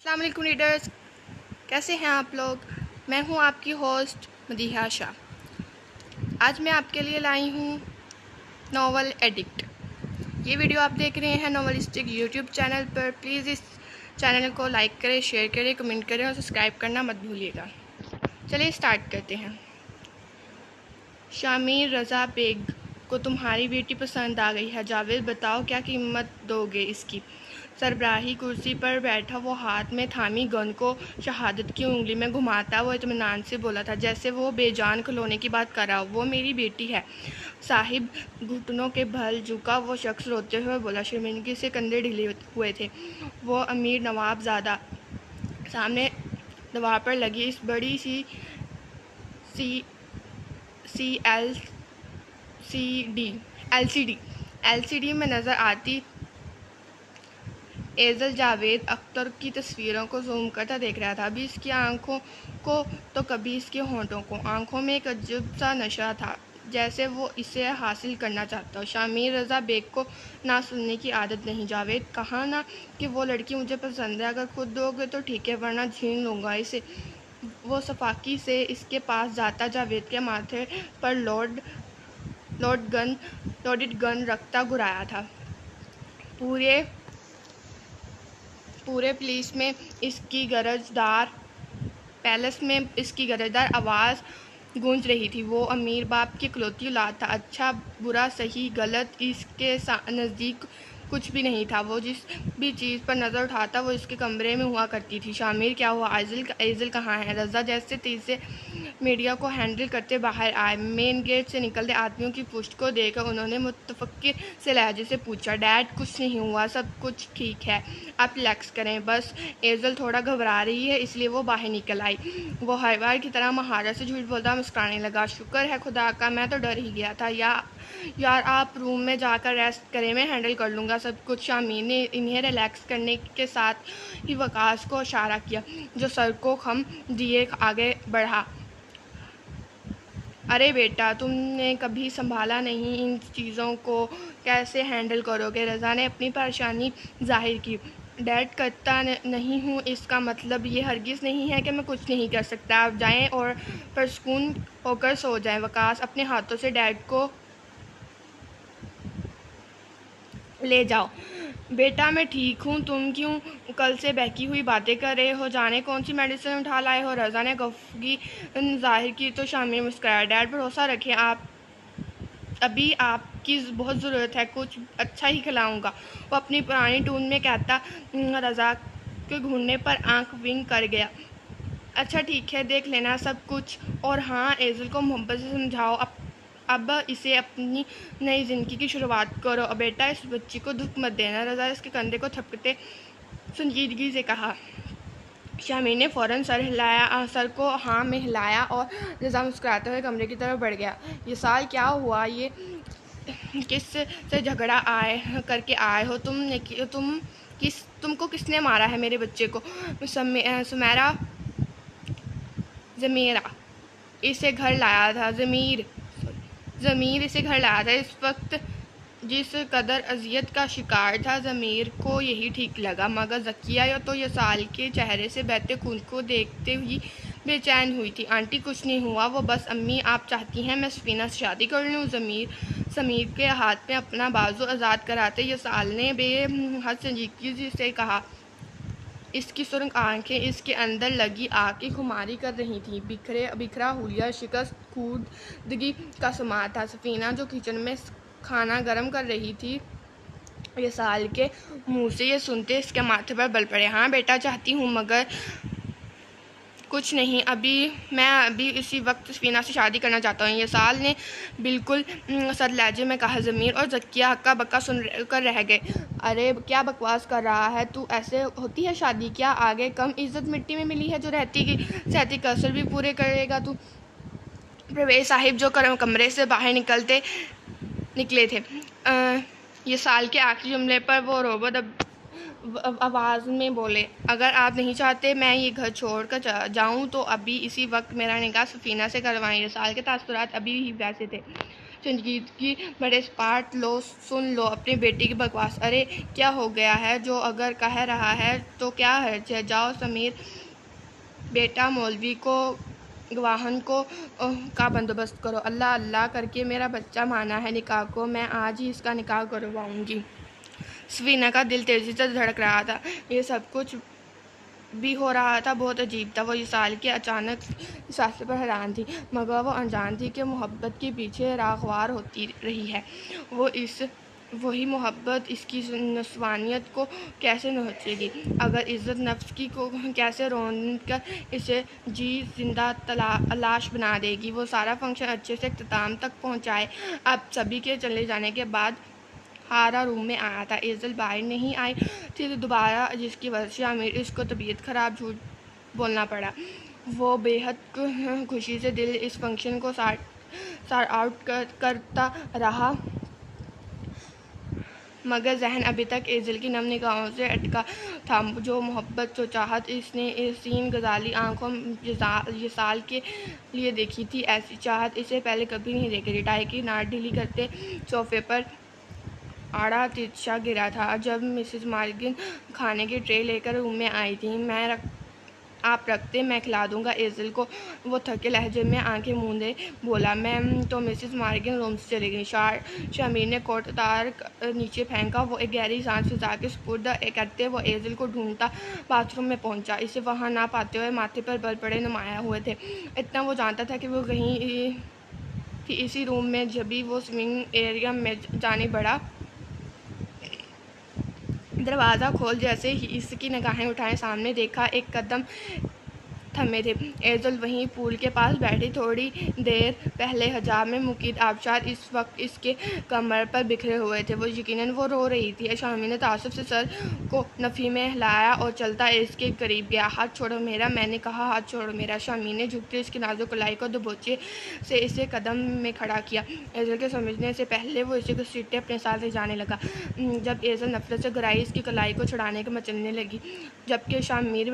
अस्सलाम वालेकुम रीडर्स, कैसे हैं आप लोग। मैं हूं आपकी होस्ट मदीहा शाह। आज मैं आपके लिए लाई हूं नॉवल एडिक्ट। ये वीडियो आप देख रहे हैं नॉवलिस्टिक यूट्यूब चैनल पर। प्लीज़ इस चैनल को लाइक करें, शेयर करें, कमेंट करें और सब्सक्राइब करना मत भूलिएगा। चलिए स्टार्ट करते हैं। शामिर रज़ा बेग को तुम्हारी बेटी पसंद आ गई है। जावेद बताओ क्या कीमत दोगे इसकी। सरबराही कुर्सी पर बैठा वो हाथ में थामी गन को शहादत की उंगली में घुमाता वो इत्मीनान से बोला था जैसे वो बेजान खिलौने की बात कर रहा हो। वो मेरी बेटी है। साहिब घुटनों के बल झुका वो शख्स रोते हुए बोला। शर्मिंदगी से कंधे ढीले हुए थे। वो अमीर नवाबजादा सामने दीवार पर लगी इस बड़ी सी एलसीडी में नज़र आती एजल जावेद अख्तर की तस्वीरों को जूम करता देख रहा था। अभी इसकी आंखों को तो कभी इसके होंठों को। आंखों में एक अजब सा नशा था, जैसे वो इसे हासिल करना चाहता हो। शामिर रज़ा बेग को ना सुनने की आदत नहीं। जावेद कहा ना कि वो लड़की मुझे पसंद है। अगर खुद दोगे तो ठीक है, वरना छीन लूँगा इसे। वो सफाकी से इसके पास जाता जावेद के माथे पर लोडेड गन रखता घुराया था। पूरे पैलेस में इसकी गरजदार आवाज़ गूंज रही थी। वो अमीर बाप की इकलौती औलाद था। अच्छा बुरा सही गलत इसके नज़दीक कुछ भी नहीं था। वो जिस भी चीज़ पर नज़र उठाता वो इसके कमरे में हुआ करती थी। शामिर क्या हुआ, एजल कहाँ है। रज़ा जैसे तेज़ से मीडिया को हैंडल करते बाहर आए। मेन गेट से निकलते आदमियों की पुष्ट को देखकर उन्होंने मुतफक्किर से लहजे से पूछा, डैड कुछ नहीं हुआ, सब कुछ ठीक है, आप रिलैक्स करें। बस एजल थोड़ा घबरा रही है इसलिए वो बाहर निकल आई। वो हर बार की तरह महारत से झूठ बोलता मुस्कुराने लगा। शुक्र है खुदा का, मैं तो डर ही गया था। यार आप रूम में जाकर रेस्ट करें, मैं हैंडल कर लूँगा सब कुछ। शामिर ने इन्हें रिलैक्स करने के साथ ही वकास को इशारा किया, जो सर को खम दिए आगे बढ़ा। अरे बेटा, तुमने कभी संभाला नहीं, इन चीज़ों को कैसे हैंडल करोगे। रज़ा ने अपनी परेशानी जाहिर की। डैड करता नहीं हूँ इसका मतलब ये हरगिज़ नहीं है कि मैं कुछ नहीं कर सकता। आप जाएं और परसकून होकर सो जाएं। वकास अपने हाथों से डैड को ले जाओ। बेटा मैं ठीक हूँ, तुम क्यों कल से बहकी हुई बातें कर रहे हो। जाने कौन सी मेडिसिन उठा लाए हो। रज़ा ने गफगी जाहिर की तो शामिर मुस्कुराया। डैड भरोसा रखें, अभी आपकी बहुत ज़रूरत है, कुछ अच्छा ही खिलाऊंगा। वो अपनी पुरानी टून में कहता रज़ा के घूरने पर आंख विंग कर गया। अच्छा ठीक है, देख लेना सब कुछ। और हाँ, एजल को मोहब्बत से समझाओ, अब इसे अपनी नई ज़िंदगी की शुरुआत करो। बेटा इस बच्ची को दुख मत देना। रज़ा इसके कंधे को थपकते संजीदगी से कहा। शामिर ने फ़ौरन सर को हाँ में हिलाया और रज़ा मुस्कुराते हुए कमरे की तरफ बढ़ गया। ये साल क्या हुआ, ये किस से झगड़ा करके आए हो तुमको किसने मारा है मेरे बच्चे को। ज़मीरा इसे घर लाया था। ज़मीर इसे घर लाया था। इस वक्त जिस कदर अजियत का शिकार था, ज़मीर को यही ठीक लगा। मगर ज़किया तो यसाल के चेहरे से बहते खून को देखते हुई बेचैन हुई थी। आंटी कुछ नहीं हुआ, वो बस अम्मी आप चाहती हैं मैं सफीना से शादी कर लूँ। समीर के हाथ में अपना बाजू आज़ाद कराते यसाल ने बेहद संजीदगी से कहा। इसकी सुर्ख आंखें इसके अंदर लगी आग की खुमारी कर रही थीं। बिखरा हुलिया शिकस्त खूदगी का समा था। सफीना जो किचन में खाना गर्म कर रही थी, ये साल के मुंह से ये सुनते इसके माथे पर बल पड़े। हाँ बेटा चाहती हूँ, मगर कुछ नहीं, मैं अभी इसी वक्त सफीना से शादी करना चाहता हूँ। ये साल ने बिल्कुल सदलहजे में कहा। ज़मीर और ज़किया हक्का बक्का सुन कर रह गए। अरे क्या बकवास कर रहा है तू, ऐसे होती है शादी क्या। आगे कम इज्जत मिट्टी में मिली है जो रहती की सहती कसर भी पूरे करेगा तू। प्रवेश साहिब जो कमरे से बाहर निकले थे, ये साल के आखिरी जुमले पर वो रोबोट आवाज़ में बोले, अगर आप नहीं चाहते मैं ये घर छोड़ कर जाऊँ तो अभी इसी वक्त मेरा निकाह सफीना से करवाएं। ये साल के तासुरात अभी ही वैसे थे। संजीदगी बड़े स्पार्ट लो, सुन लो अपनी बेटी की बकवास। अरे क्या हो गया है? जो अगर कह रहा है तो क्या है? जाओ समीर, बेटा मौलवी को गवाहन को का बंदोबस्त करो। अल्लाह अल्लाह करके मेरा बच्चा माना है निकाह को, मैं आज ही इसका निकाह करवाऊंगी। सफीना का दिल तेजी से धड़क रहा था। ये सब कुछ भी हो रहा था बहुत अजीब था। वो विशाल के अचानक इस फैसले पर हैरान थी, मगर वो अनजान थी कि मोहब्बत के पीछे राखवार होती रही है। वही मोहब्बत इसकी नस्वानियत को कैसे नोचेगी? अगर इज़्ज़त नफ्स की को कैसे रोन कर इसे जी जिंदा तलाश बना देगी? वो सारा फंक्शन अच्छे से इख्तिताम तक पहुँचाए। अब सभी के चले जाने के बाद हारा रूम में आया था। एज़ल बाहर नहीं आई थी दोबारा, जिसकी वजह से आमिर इसको तबीयत ख़राब झूठ बोलना पड़ा। वो बेहद खुशी से दिल इस फंक्शन को सार्ट आउट करता रहा, मगर जहन अभी तक एज़ल की नम निगाहों से अटका था। जो मोहब्बत, जो चाहत इसने सीन गजाली आंखों यसाल के लिए देखी थी, ऐसी चाहत इसे पहले कभी नहीं देखी थी। टाई की नाट ढीली करते सोफे पर आड़ा तिरछा गिरा था। जब मिसेस मॉर्गन खाने की ट्रे लेकर रूम में आई थी, आप रखते, मैं खिला दूंगा एज़ल को, वो थके लहजे में आंखें मूंदे बोला। मैं तो मिसेस मॉर्गन रूम से चली गई। शामिर ने कोट उतार नीचे फेंका। वो एक गहरी सांस फिजा के सुपुर्द करते वो एज़ल को ढूंढता बाथरूम में पहुंचा। इसे वहां ना पाते हुए माथे पर बल पड़े नुमाया हुए थे। इतना वो जानता था कि वो कहीं थी इसी रूम में। जब भी वो स्विमिंग एरिया में जाने बढ़ा, दरवाज़ा खोल जैसे ही इसकी निगाहें उठाए, सामने देखा एक कदम थमे थे। एज़ल वहीं पूल के पास बैठी। थोड़ी देर पहले हिजाब में मुकीद आबशार इस वक्त इसके कमर पर बिखरे हुए थे। वो यकीनन वो रो रही थी। शामी ने तासुब से सर को नफ़ी में हिलाया और चलता इसके करीब गया। हाथ छोड़ो मेरा, मैंने कहा हाथ छोड़ो मेरा। शामी ने झुकते इसकी नाजुक कलाई को दबोचे से इसे कदम में खड़ा किया। एज़ल के समझने से पहले वो इसे घसीटते अपने साथ ले जाने लगा। जब एज़ल नफरत से गराई इसकी कलाई को छुड़ाने के मचलने लगी, जबकि शामिर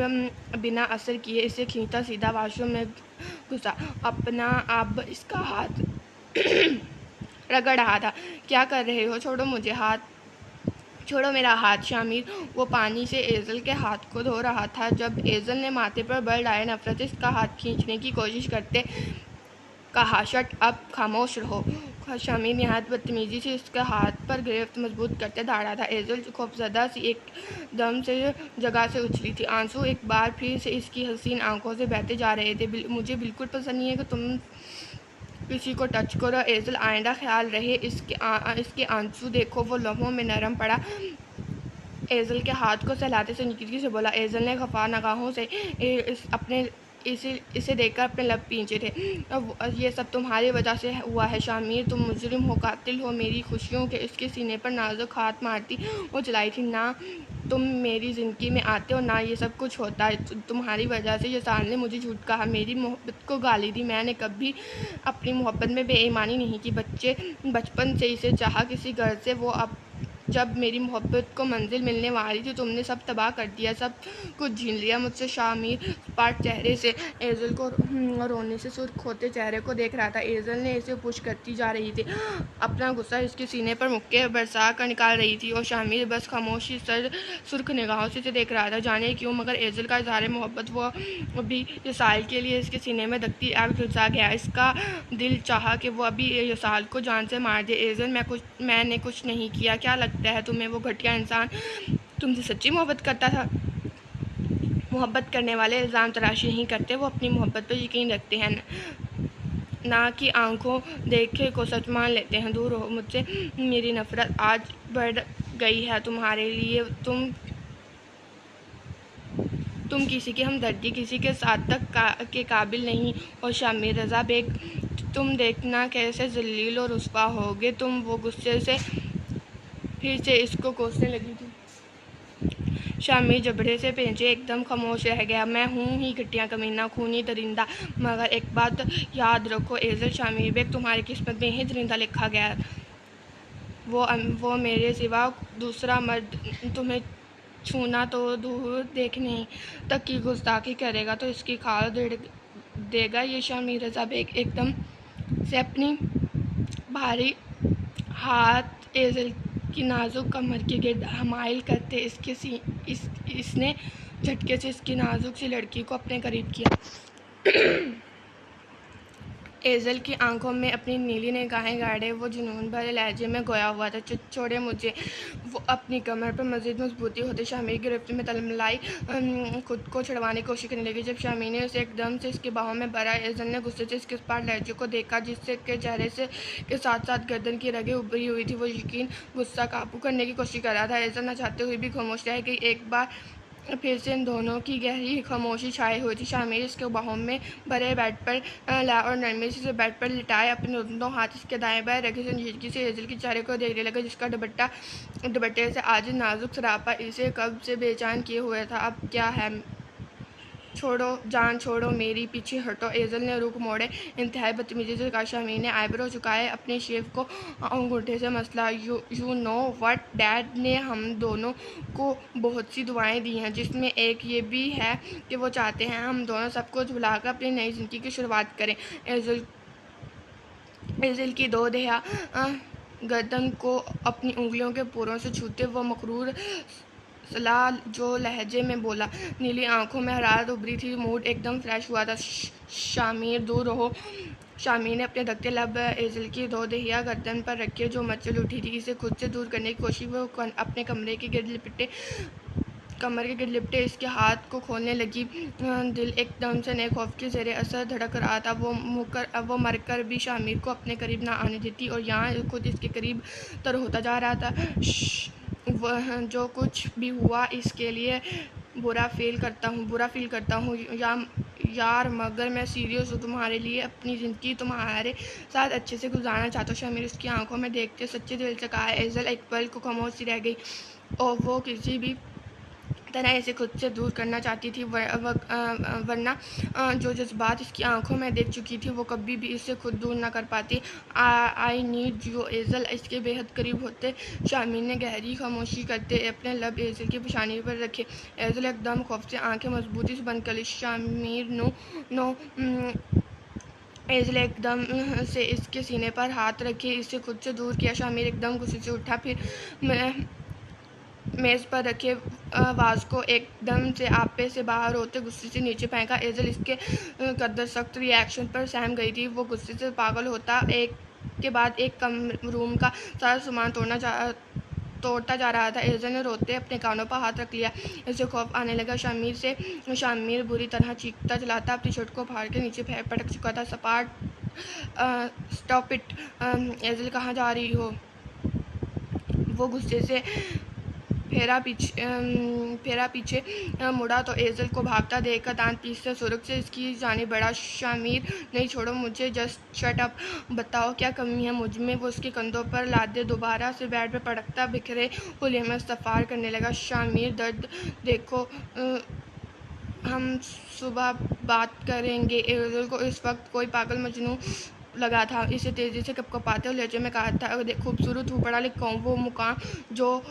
बिना असर किए इसे खींचता सीधा वाशरूम में घुसा। अपना अब इसका हाथ रगड़ रहा था। क्या कर रहे हो? छोड़ो मुझे, हाथ छोड़ो मेरा हाथ। शामिर वो पानी से एज़ल के हाथ को धो रहा था जब एज़ल ने माथे पर बल डाले नफरत से इसका हाथ खींचने की कोशिश करते कहा, शट अप, खामोश रहो। शामिर नहायत बदतमीजी से इसका हाथ पर गिरफ्त मजबूत करते दौड़ा था। एज़ल खौफजदा सी एकदम से जगह से उछली थी। आंसू एक बार फिर से इसकी हसीन आंखों से बहते जा रहे थे। मुझे बिल्कुल पसंद नहीं है कि तुम किसी को टच करो एज़ल, आइंदा ख्याल रहे। इसके आंसू देखो। वो लम्हों में नरम पड़ा एज़ल के हाथ को सहलाते से निकी से बोला। एज़ल ने खफा निगाहों से इसे देखकर अपने लब पींचे थे। ये सब तुम्हारी वजह से हुआ है शामिर, तुम मुजरिम हो, कातिल हो। मेरी खुशियों के इसके सीने पर नाजुक हाथ मारती वो चलाई थी। ना तुम मेरी ज़िंदगी में आते हो, ना ये सब कुछ होता है। तुम्हारी वजह से यसाल ने मुझे झूठ कहा, मेरी मोहब्बत को गाली दी। मैंने कभी अपनी मोहब्बत में बेईमानी नहीं की। बचपन से इसे चाहा किसी घर से। वो अब जब मेरी मोहब्बत को मंजिल मिलने वाली थी, तुमने सब तबाह कर दिया, सब कुछ छीन लिया मुझसे। शामिर पाट चेहरे से एज़ल को रोने से सुर्ख होते चेहरे को देख रहा था। एज़ल ने इसे पुश करती जा रही थी, अपना गुस्सा इसके सीने पर मुक्के बरसा कर निकाल रही थी, और शामिर बस खामोशी सर सुर्ख निगाहों से इसे देख रहा था। जाने क्यों, मगर एज़ल का इज़हार मोहब्बत वो अभी यसाल के लिए इसके सीने में दखती आग झुलसा गया। इसका दिल चाहा कि वो अभी यसाल को जान से मार दे। एज़ल, मैंने कुछ नहीं किया। क्या लगता है तुम्हें वो घटिया इंसान तुमसे सच्ची मोहब्बत करता था? मोहब्बत करने वाले इल्ज़ाम तराशी नहीं करते, वो अपनी मोहब्बत पर यकीन रखते हैं, ना कि आंखों देखे को सच मान लेते हैं। दूर हो मुझसे, मेरी नफ़रत आज बढ़ गई है तुम्हारे लिए। तुम किसी की हमदर्दी, किसी के साथ तक के काबिल नहीं हो शामिर। रज़ा बेग, तुम देखना कैसे ज़लील और रुस्वा होगे तुम। वो गुस्से से फिर से इसको कोसने लगी थी। शामिर जबड़े से पेंचे एकदम खामोश रह गया। मैं हूँ ही घटिया, कमीना, खूनी, दरिंदा, मगर एक बात याद रखो एज़ल, शामिर बेग तुम्हारी किस्मत में ही दरिंदा लिखा गया। वो मेरे सिवा दूसरा मर्द तुम्हें छूना तो दूर देखने तक की गुस्ताखी करेगा तो इसकी खाल देगा। ये शामिर रज़ा बेग एकदम से अपनी भारी हाथ एजल की नाजुक कमर के गिर्द हमाइल करते इसने झटके से इसकी नाजुक सी लड़की को अपने करीब किया। एजल की आंखों में अपनी नीली निगाहें गाड़े वो जुनून भरे लहजे में गोया हुआ था। छोड़े मुझे। वो अपनी कमर पर मजीद मजबूती होते शामिर की गिरफ्त में तलमलाई खुद को छुड़वाने की कोशिश करने लगी। जब शामिर ने उसे एकदम से इसकी बाहों में भरा, एजल ने गुस्से से इसके पार लहजे को देखा जिससे के चेहरे से के साथ साथ गर्दन की रगें उभरी हुई थी। वो यकीन गुस्सा काबू करने की कोशिश कर रहा था। एजल न चाहते हुए भी खामोश रह गई। एक बार फिर से इन दोनों की गहरी खामोशी छाई हुई थी। शामिर इसके बाहों में भरे बेड पर ला और नरमी से बेड पर लिटाए अपने दोनों हाथ इसके दाएं बाएं रखे संजीदगी से एजल के चेहरे को देखने लगा जिसका दुपट्टे से आज नाजुक सरापा इसे कब से बेचैन किए हुए था। अब क्या है? छोड़ो जान, छोड़ो मेरी, पीछे हटो। एजल ने रुख मोड़े इंतहाई बदतमीजी से कहा। शामिर ने आईब्रो झुकाए अपने शेव को अंगूठे से मसला। यू नो व्हाट, डैड ने हम दोनों को बहुत सी दुआएं दी हैं जिसमें एक ये भी है कि वो चाहते हैं हम दोनों सब कुछ भुलाकर अपनी नई ज़िंदगी की शुरुआत करें। एजल की दो दहिया गर्दन को अपनी उंगलियों के पोरों से छूते वो मकरूर सलाह जो लहजे में बोला। नीली आंखों में हरारत उभरी थी। मूड एकदम फ्रेश हुआ था। शामिर दूर रहो। शामिर ने अपने धक्के लब एजल की दो दहिया गर्दन पर रखे जो मचल उठी थी। इसे खुद से दूर करने की कोशिश वो अपने कमर के गिर्द लिपटे इसके हाथ को खोलने लगी। दिल एकदम से नए खौफ के ज़ेरे असर धड़क रहा था। वो मरकर भी शामिर को अपने करीब ना आने देती और यहाँ खुद इसके करीब तर होता जा रहा था। वह जो कुछ भी हुआ इसके लिए बुरा फील करता हूँ यार, मगर मैं सीरियस हूँ। तुम्हारे लिए अपनी ज़िंदगी तुम्हारे साथ अच्छे से गुजारना चाहता हूँ। शामिर उसकी आंखों में देखते सच्चे दिल से कहा। एजल एक पल को खामोश सी रह गई और वो किसी भी तरह इसे खुद से दूर करना चाहती थी वरना जो जज्बात इसकी आंखों में देख चुकी थी वो कभी भी इसे खुद दूर ना कर पाती। आई नीड यू एजल। इसके बेहद करीब होते शामिर ने गहरी खामोशी करते अपने लब एजल की पेशानी पर रखे। एजल एकदम खौफ से आंखें मजबूती से बंद कर ली। शामिर नो एजल एकदम से इसके सीने पर हाथ रखे इसे खुद से दूर किया। शामिर एकदम गुस्से से उठा, फिर मेज़ पर रखे वाज को एकदम से आपे से बाहर होते गुस्से से नीचे फेंका। एजल इसके कदर सख्त रिएक्शन पर सहम गई थी। वो गुस्से से पागल होता एक के बाद एक कम रूम का सारा सामान तोड़ता जा रहा था। एजल ने रोते अपने कानों पर हाथ रख लिया। इसे खौफ आने लगा शामिर बुरी तरह चीखता चलाता अपनी शर्ट को फाड़ के नीचे पटक चुका था। स्टॉप इट एजल, कहाँ जा रही हो? वो गुस्से से फेरा पीछे मुड़ा तो एजल को भागता देखकर दांत पीसते सुरख से इसकी जाने बढ़ा। शामिर, नहीं, छोड़ो मुझे, जस्ट शट अप। बताओ क्या कमी है मुझ में? वो उसके कंधों पर लादे दोबारा से बेड पर पटकता बिखरे हुलिये में इस्तफार करने लगा। शामिर, दर्द देखो, हम सुबह बात करेंगे। एजल को इस वक्त कोई पागल मजनू लगा था। इसे तेज़ी से कपकपाते हुए लहजे में कहा था, खूबसूरत हूँ, पढ़ा लिखा हूँ। वो मुकाम जो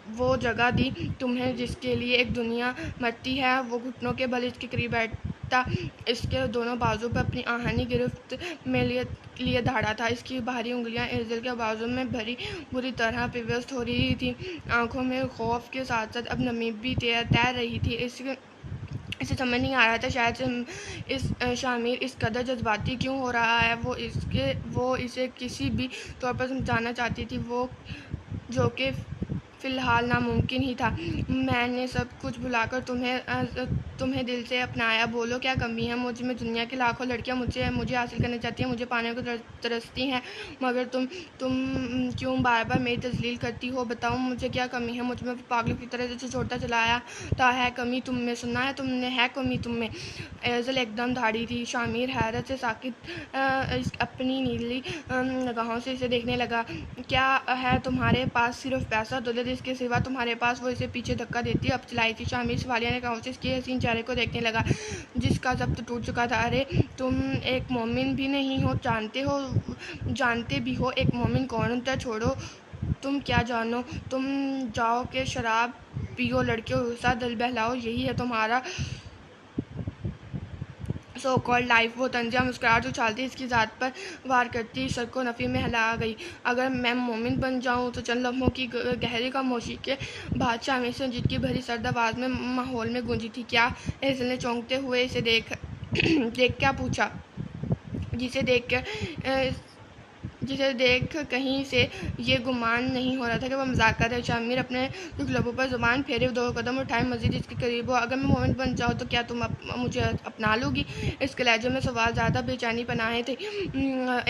वो जगह दी तुम्हें जिसके लिए एक दुनिया मरती है। वो घुटनों के बल इसके करीब बैठता इसके दोनों बाजू पर अपनी आहनी गिरफ्त में लिए धाड़ा था। इसकी बाहरी उंगलियां एजल के बाजू में भरी बुरी तरह पिवस्त हो रही थी। आंखों में खौफ के साथ साथ अब नमी भी तैर रही थी। इसे समझ नहीं आ रहा था शायद शामिर इस कदर जज्बाती क्यों हो रहा है। वो इसे किसी भी तौर पर समझाना चाहती थी वो जो कि फ़िलहाल नामुमकिन ही था। मैंने सब कुछ भुलाकर तुम्हें दिल से अपनाया। बोलो क्या कमी है मुझ में? दुनिया की लाखों लड़कियां मुझे हासिल करना चाहती हैं, मुझे पाने को तरसती हैं, मगर तुम क्यों बार बार मेरी तजलील करती हो? बताओ मुझे क्या कमी है मुझ में? पागलों की तरह से छोड़ता चलाया था। है कमी तुम में? सुना है तुमने? है कमी तुम में? एजल एकदम धाड़ी थी। शामिर हैरत से साकित अपनी नीली निगाहों से इसे देखने लगा। क्या है तुम्हारे पास? सिर्फ पैसा, दौलत, इसके सिवा तुम्हारे पास? वो इसे पीछे धक्का देती अब चलाई थी। शामिर सवालिया निगाहों से इसके हसीन चेहरे को देखने लगा जिसका जब्त टूट चुका था। अरे तुम एक मोमिन भी नहीं हो, जानते भी हो एक मोमिन कौन होता है? छोड़ो, तुम क्या जानो? तुम जाओ के शराब पियो, लड़कियों के साथ दिल बहलाओ, यही है तुम्हारा सो कॉल्ड लाइफ। वो तंजिया मुस्कुराहट उछालती इसकी ज़ात पर वार करती सर को नफ़ी में हिला गई। अगर मैं मोमिन बन जाऊं तो चंद लम्हों की गहरी खामोशी के बाद शामिर संजीद की भरी सर्द आवाज़ में माहौल में गूंजी थी। क्या? हेज़ल ने चौंकते हुए इसे देख क्या पूछा, जिसे देख कर जिसे देख कहीं से ये गुमान नहीं हो रहा था कि वह मजाक कर रहे। शामिर अपने दुख लबों पर जुबान फेरे 2 कदम उठाए मजीद इसके करीब हो। अगर मैं मोमिन बन जाऊँ तो क्या तुम मुझे अपना लोगी? इसके लहजे में सवाल ज़्यादा बेचैनी बनाए थे।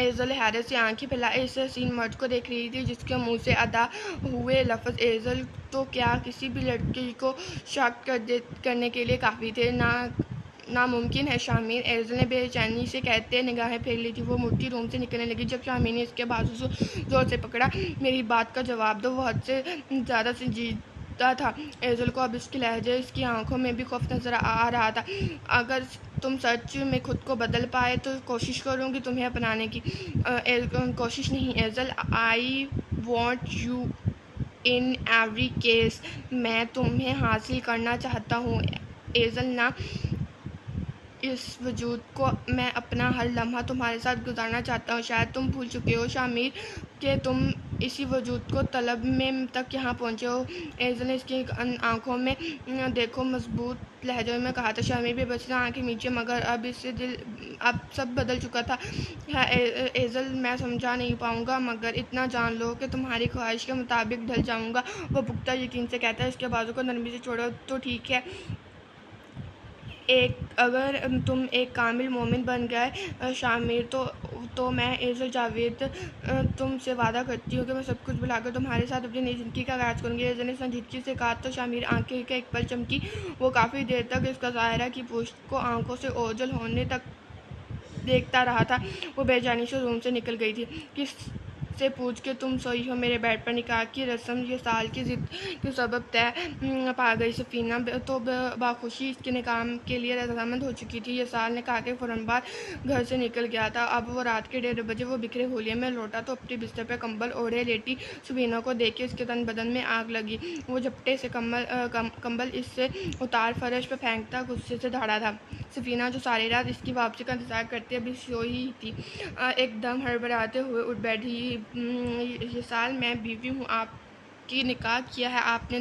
एजल हैरत से आंखें फैलाए इस हसीन मर्द को देख रही थी जिसके मुंह से अदा हुए लफ्ज़ एजल तो क्या किसी भी लड़की को शक करने के लिए काफ़ी थे। नामुमकिन है शामिर, एजल ने बेचैनी से कहते निगाहें फेर ली थी। वो मुर्गी रूम से निकलने लगी जब शामिर ने इसके बाजू से जोर से पकड़ा। मेरी बात का जवाब दो। वो हद से ज़्यादा संजीदा था। एजल को अब इसके लहजे, इसकी आंखों में भी खौफ नजर आ रहा था। अगर तुम सच में खुद को बदल पाए तो कोशिश करूँगी तुम्हें अपनाने की। कोशिश नहीं एजल, I want you in every case. मैं तुम्हें हासिल करना चाहता हूँ एजल। ना इस वजूद को मैं अपना हर लम्हा तुम्हारे साथ गुजारना चाहता हूँ। शायद तुम भूल चुके हो शामिर कि तुम इसी वजूद को तलब में तक यहाँ पहुँचे हो। एजल ने इसकी आंखों में देखो मजबूत लहजे में कहा था। शामिर भी बचना आंखें नीचे, मगर अब इससे दिल अब सब बदल चुका था। एजल, मैं समझा नहीं पाऊँगा मगर इतना जान लो कि तुम्हारी ख्वाहिश के मुताबिक ढल जाऊँगा। वो पुख्ता यकीन से कहता है। इसके बाजू को नरमी से छोड़ो तो ठीक है। अगर तुम एक कामिल मोमिन बन गए शामिर तो मैं एजल जावेद तुमसे वादा करती हूँ कि मैं सब कुछ भुलाकर तुम्हारे साथ अपनी नई ज़िंदगी का आगाज़ करूँगी। एजल ने संजीदगी से कहा तो शामिर आंखें के एक पल चमकी। वो काफ़ी देर तक इसका ज़ाहिरा की पुश्त को आंखों से ओझल होने तक देखता रहा था। वो बेचैनी से रूम से निकल गई थी। किस से पूछ के तुम सोई हो मेरे बेड पर? निकाह की रस्म ये साल की जिद के सबब तय पा गई। सफ़ीना तो बाखुशी इसके निकाह के लिए रजामंद हो चुकी थी। ये साल निकाह के फ़ौरन बाद घर से निकल गया था। अब वो रात के 1:30 बजे वो बिखरे होलिये में लौटा तो अपने बिस्तर पर कंबल ओढ़े लेटी सफ़ीना को देख के उसके तन बदन में आग लगी। वो झपटे से कंबल इससे उतार फर्श पर फेंकता गुस्से से दौड़ा था। सफ़ीना जो सारी रात इसकी वापसी का इंतज़ार करती अभी सोई ही थी, एकदम हड़बड़ाते हुए उठ बैठी। ये साल मैं बीवी हूँ, आपकी निकाह किया है आपने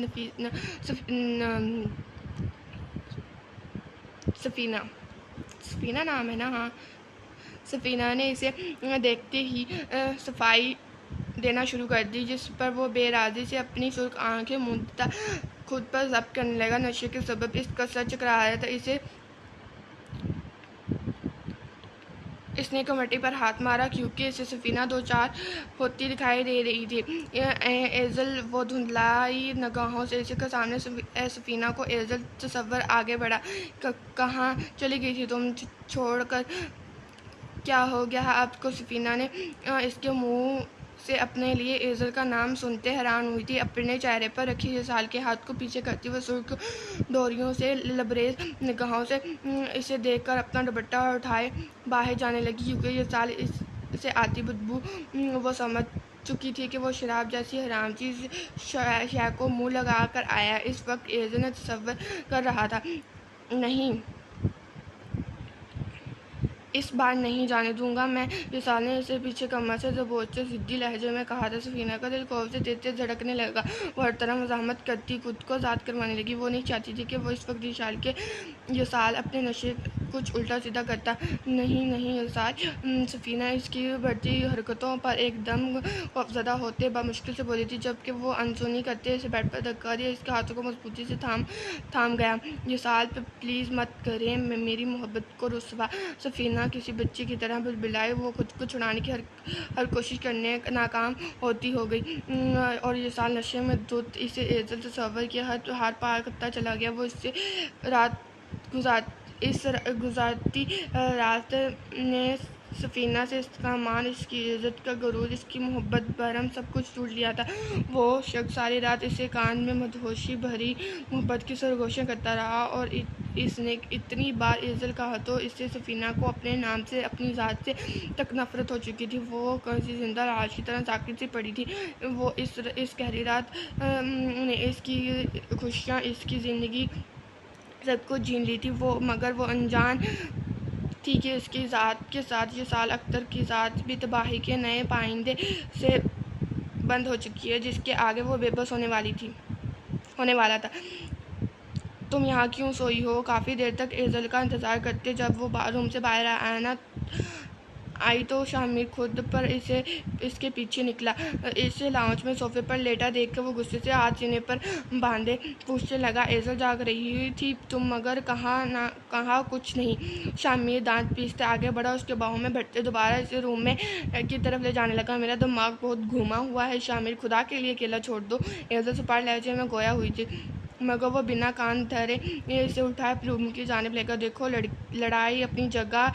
सफ़ीना सफ़ीना नाम है ना? हाँ। सफ़ीना ने इसे देखते ही सफाई देना शुरू कर दी, जिस पर वो बेराजी से अपनी सुर्ख आंखें मूंदता खुद पर जब्त करने लगा। नशे के सबब इस कसर चकराया था। इसने कमटी पर हाथ मारा क्योंकि इसे सफ़ीना 2-4 होती दिखाई दे रही थी। एजल वो धुंधलाई निगाहों से इसी के सामने सफ़ीना को एजल तसव्वुर आगे बढ़ा। कहाँ चली गई थी तुम छोड़कर? क्या हो गया है आपको? सफ़ीना ने इसके मुंह से अपने लिए एजल का नाम सुनते हैरान हुई थी। अपने चेहरे पर रखी ये साल के हाथ को पीछे करती हुए सुर्ख डोरियों से लबरेज निगाहों से इसे देखकर अपना दुपट्टा उठाए बाहर जाने लगी क्योंकि ये साल इसे आती बदबू वो समझ चुकी थी कि वो शराब जैसी हराम चीज़ शय को मुँह लगा कर आया। इस वक्त एजल ने तसव्वुर कर रहा था, नहीं इस बार नहीं जाने दूंगा मैं। विशाल ने इसे पीछे कमर से दबोच से ज़िद्दी लहजे में कहा था। सफ़ीना का दिल खौफ से तेज तेज धड़कने लगा। वो हर तरह मज़ाहमत करती खुद को ज़ाद करवाने लगी। वो नहीं चाहती थी कि वो इस वक्त विशाल अपने नशे कुछ उल्टा सीधा करता। नहीं विशाल, सफ़ीना इसकी बढ़ती हरकतों पर एकदम खौफज़दा होते बामुश्किल से बोली थी, जबकि वो अनसुनी करते इसे बेड पर धक्का दिया। इसके हाथों को मजबूती से थाम गया। विशाल प्लीज़ मत करें मेरी मोहब्बत को रुसवा। सफ़ीना किसी बच्ची की तरह बुलबुलाई। वो खुद को छुड़ाने की हर कोशिश करने नाकाम होती हो गई। और ये साल नशे में धुत इसे एजल तसव्वुर किया हर पार करता चला गया। वो इससे गुजारती रात ने सफ़ीना से इसका मान, इसकी इज़्ज़त का गुरूर, इसकी मोहब्बत भरम सब कुछ टूट लिया था। वो शख्स सारी रात इसे कान में मदहोशी भरी मोहब्बत की सरगोशियाँ करता रहा और इसने इतनी बार एजल कहा तो इससे सफ़ीना को अपने नाम से, अपनी ज़ात से तक नफरत हो चुकी थी। वो किसी जिंदा लाश की तरह साकित सी पड़ी थी। वो इस गहरी रात ने इसकी खुशियाँ, इसकी ज़िंदगी सब कुछ छीन ली थी। मगर वो अनजान थी कि उसकी ज़ात के साथ ये साल अख्तर की ज़ात भी तबाही के नए पाइंदे से बंद हो चुकी है, जिसके आगे वो बेबस होने वाला था। तुम यहाँ क्यों सोई हो? काफ़ी देर तक एज़ल का इंतज़ार करते जब वो रूम से बाहर आई तो शामिर खुद पर इसके पीछे निकला। इसे लाउंज में सोफे पर लेटा देखकर वो गुस्से से हाथ सीने पर बांधे पूछने लगा, एज़ल जाग रही थी तुम? मगर कहा कुछ नहीं। शामिर दांत पीसते आगे बढ़ा, उसके बाहों में भटते दोबारा इसे रूम में की तरफ ले जाने लगा। मेरा दिमाग बहुत घूमा हुआ है शामिर, खुदा के लिए अकेला छोड़ दो। एज़ल सुपार लहजे में गोया हुई थी, मगर वो बिना कान धरे इसे उठाए रूम की जानिब लेकर, देखो लड़ाई अपनी जगह,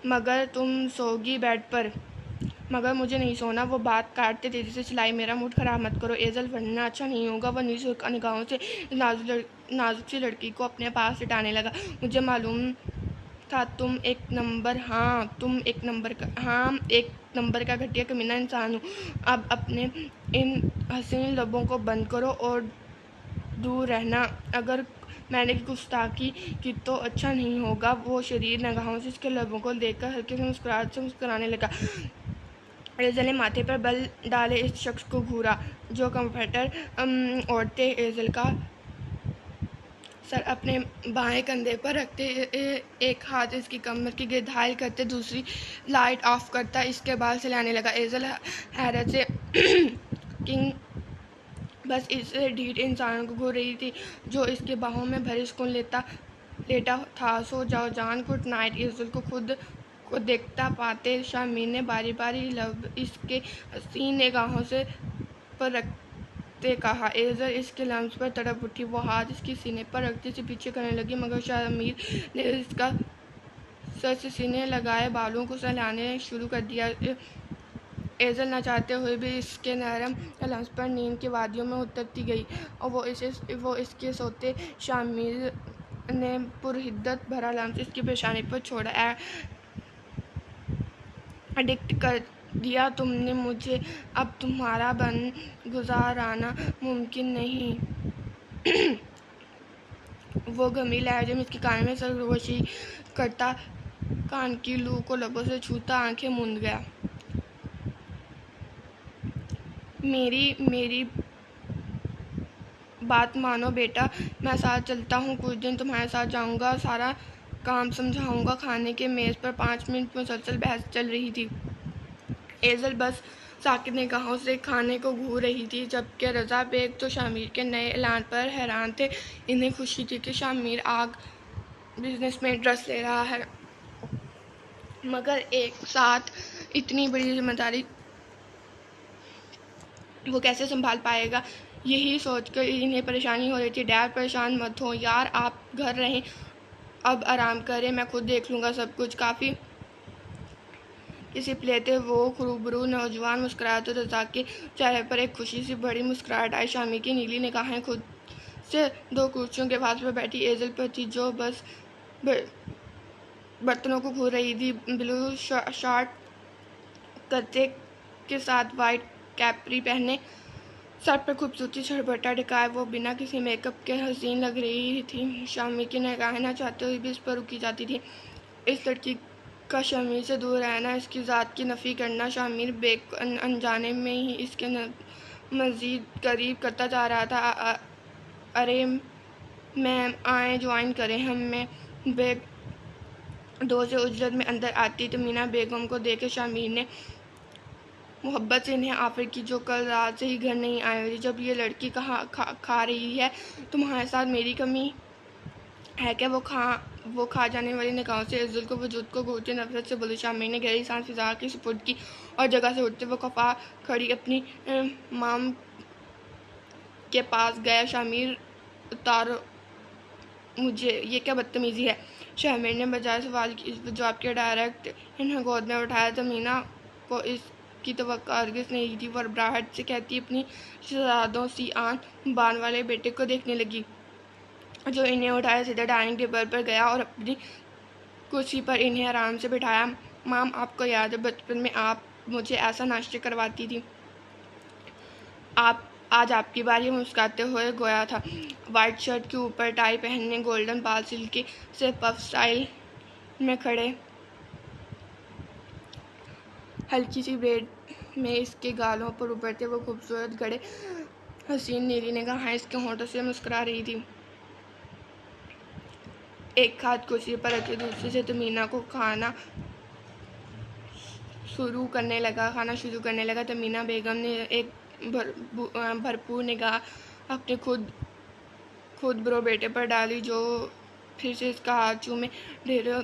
मगर तुम सोगी बेड पर। मगर मुझे नहीं सोना, वो बात काटते तेजी से चिल्लाई, मेरा मूड ख़राब मत करो एज़ल, वरना अच्छा नहीं होगा। वो नीचे निगाहों से नाजुक सी लड़की को अपने पास लिटाने लगा। मुझे मालूम था तुम एक नंबर का घटिया कमीना इंसान हो। अब अपने इन हसीन लबों को बंद करो और दूर रहना। अगर मैंने गुस्ताखी की तो अच्छा नहीं होगा। वो शरीर निगाहों से इसके लबों को देखकर हल्के से मुस्कुराहट से मुस्कुराने लगा। एज़ल ने माथे पर बल डाले इस शख्स को घूरा जो कंफर्टर ओढ़ते एज़ल का सर अपने बाएं कंधे पर रखते, एक हाथ इसकी कमर की गिर्द हायल करते, दूसरी लाइट ऑफ करता इसके बाल सहलाने लगा। एज़ल हैरत से किंग बस इस ढीठ इंसान को घूर रही थी जो इसके बाहों में भरी सुकून लेटा था। सो जाओ जान, गुड नाइट। एज़ल को खुद को देखता पाते शामिर ने बारी बारी लब इसके हसीन निगाहों से पर रखते कहा। एज़ल इसके लम्स पर तड़प उठी, वो हाथ इसके सीने पर रखते से पीछे करने लगी, मगर शामिर ने इसका सर से सीने लगाए बालों को सहलाने शुरू कर दिया। एज़ल न चाहते हुए भी इसके नरम लम्स पर नींद की वादियों में उतरती गई और वो इसके सोते शामिर ने पुरहिद्दत भरा लम्स इसकी पेशानी पर छोड़ा। एडिक्ट कर दिया तुमने मुझे, अब तुम्हारा बन गुजाराना मुमकिन नहीं। वो गंभीर लहजे में इसके कान में सरगोशी करता, कान की लू को लबों से छूता, आंखें मूंद गया। मेरी बात मानो बेटा, मैं साथ चलता हूँ, कुछ दिन तुम्हारे साथ जाऊँगा, सारा काम समझाऊँगा। खाने के मेज़ पर 5 मिनट मुसलसल बहस चल रही थी। एज़ल बस साकित निगाहों से खाने को घूर रही थी, जबकि रज़ा बेग तो शामिर के नए ऐलान पर हैरान थे। इन्हें खुशी थी कि शामिर बिजनेस में इंटरेस्ट ले रहा है, मगर एक साथ इतनी बड़ी जिम्मेदारी वो कैसे संभाल पाएगा, यही सोचकर इन्हें परेशानी हो रही थी। डैड परेशान मत हो यार, आप घर रहें, अब आराम करें, मैं खुद देख लूँगा सब कुछ। काफ़ी किसी लेते वो खुरूबरू नौजवान मुस्कुराया तो रज़ा के चेहरे पर एक खुशी सी बड़ी मुस्कुराहट आई। शामिर की नीली निगाहें खुद से 2 कुर्सियों के पास पर बैठी एज़ल पर थी, जो बस बर्तनों को घूर रही थी। ब्लू शर्ट गत्ते के साथ वाइट कैपरी पहने, सर पर खूबसूरती छरबटा टिकाए, वो बिना किसी मेकअप के हसीन लग रही थी। शामिर की निगाहें न चाहते हुए भी इस पर रुकी जाती थी। इस लड़की का शामिर से दूर रहना, इसकी ज़ात की नफ़ी करना शामिर बेग को अनजाने में ही इसके मज़ीद करीब करता जा रहा था। अरे मैम आए ज्वाइन करें हम। मैं बेग 2 से उजरत में अंदर आती तो मीना बेगम को देखे शामिर ने मोहब्बत से इन्हें ऑफर की, जो कल रात से ही घर नहीं आई हुई। जब ये लड़की खा रही है तुम्हारे साथ मेरी कमी है क्या? वो खा जाने वाली निगाहों से एज़ल को वजूद को घूरते नफरत से बोली। शामिर ने गहरी सांस फिजा की सुपुर्द की और जगह से उठते वो खफा खड़ी अपनी माम के पास गया। शामिर उतारो मुझे, ये क्या बदतमीज़ी है? शामिर ने बजाय सवाल की जवाब के डायरेक्ट इन्हें गोद में उठाया। तो मीना को इसकी तवक्को हरगिज़ नहीं थी। वरबराहट से कहती अपनी शहजादों सी आंख बान वाले बेटे को देखने लगी, जो इन्हें उठाया सीधा डाइनिंग टेबल पर गया और अपनी कुर्सी पर इन्हें आराम से बिठाया। माम आपको याद है बचपन में आप मुझे ऐसा नाश्ते करवाती थी? आज आपकी बारी, मुस्कुराते हुए गोया था। वाइट शर्ट के ऊपर टाई पहनने, गोल्डन बाल सिल्की से पफ स्टाइल में खड़े, हल्की सी ब्रेड में इसके गालों पर उभरते वो खूबसूरत गड़े हसीन नीली निगाहें इसके होंठों से मुस्कुरा रही थी। एक हाथ कुर्सी पर रखे दूसरे से तमीना को खाना शुरू करने लगा। तमीना बेगम ने एक भरपूर निगाह अपने खुद ब्रो बेटे पर डाली, जो फिर से इसका हाथ चूमे ढेरों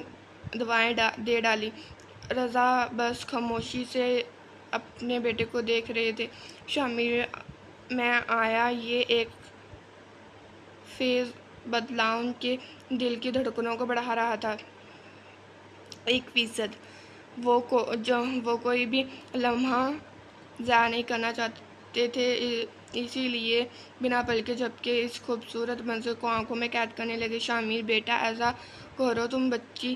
दवाएं दे डाली। रज़ा बस खामोशी से अपने बेटे को देख रहे थे। शामिर मैं आया ये एक फेज़ बदलाव के दिल की धड़कनों को बढ़ा रहा था। 1% वो कोई भी लम्हा ज़ाया नहीं करना चाहते थे, इसीलिए बिना पलके झपके इस खूबसूरत मंजर को आंखों में कैद करने लगे। शामिर बेटा ऐसा करो, तुम बच्ची